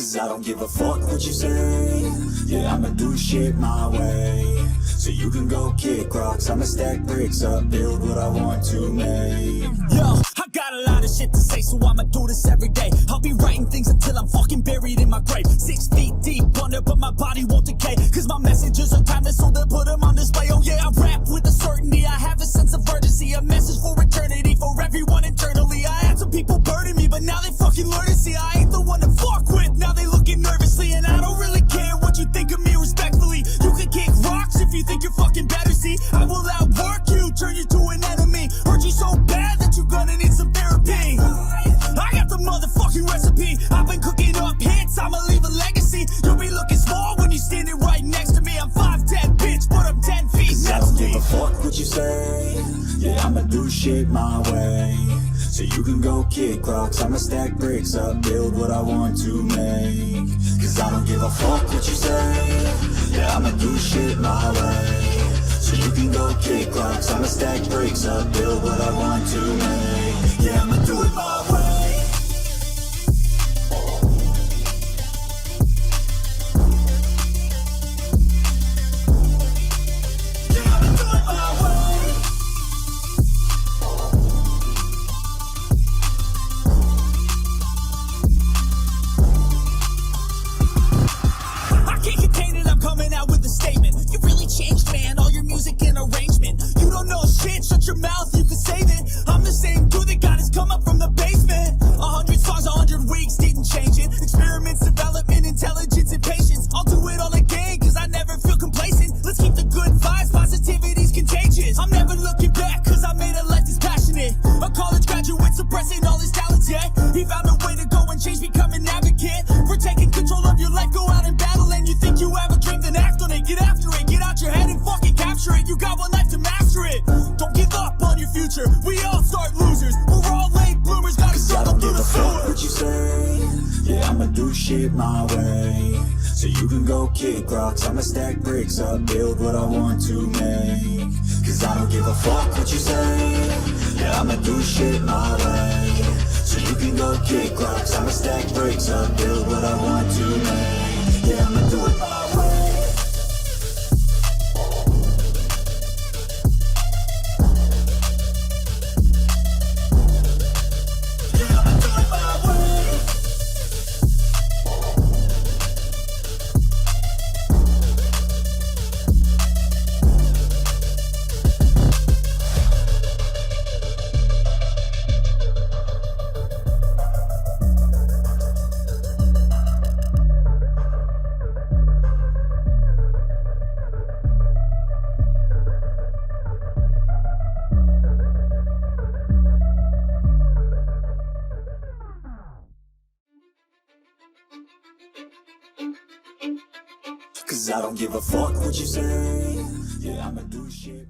Cause I don't give a fuck what you say. Yeah, I'ma do shit my way. So you can go kick rocks, I'ma stack bricks up, build what I want to make. Yo, I got a lot of shit to say, so I'ma do this every day. I'll be writing things until I'm fucking buried in my grave. 6 feet deep under, but my body won't decay. Cause my messages are timeless, so they'll put them on display. Oh yeah, I rap with a certainty, I have a sense of urgency. A message for eternity, for everyone internally. I had some people burning me, but now they fucking learn to see I ain't the one to fuck with. Now they looking nervously, and I don't really care what you think of me respectfully. You can kick rocks if you think you're fucking better, see. I will outwork you, turn you to an enemy. Hurt you so bad that you're gonna need some therapy. I got the motherfucking recipe. I've been cooking up hits, I'ma leave a legacy. You'll be looking small when you're standing right next to me. I'm 5'10", bitch, but I'm 10 feet. Cause I don't give a fuck what you say. Yeah, I'ma do shit my way. So you can go kick rocks, I'ma stack bricks up, build what I want to make. Cause I don't give a fuck what you say. Yeah, I'ma do shit my way. So you can go kick rocks, I'ma stack bricks up, build what I want to make. Yeah, I'ma do it my way. Shut your mouth, you can save it. I'm the same dude that got his come up from the basement. 100 songs, 100 weeks, didn't change it. Experiments, development, intelligence, and patience. I'll do it all again, cause I never feel complacent. Let's keep the good vibes, positivity's contagious. I'm never looking back, cause I made a life that's passionate. A college graduate suppressing all his talents, yeah. He found a way to go and change, become an advocate. For taking control of your life, go out and battle. And you think you have a dream, then act on it. Get after it, get out your head and fucking capture it. You got one life to master it. Don't give up on your future. We all start losers. We're all late bloomers. Gotta struggle through the sewer. What you say? Yeah, I'ma do shit my way. So you can go kick rocks, I'ma stack bricks up, build what I want to make. Cause I don't give a fuck what you say. Yeah, I'ma do shit my way. So you can go kick rocks, I'ma stack bricks up, build what I want to make. Yeah, I'ma do it my way. Cause I don't give a fuck what you say. Yeah, I'ma do shit.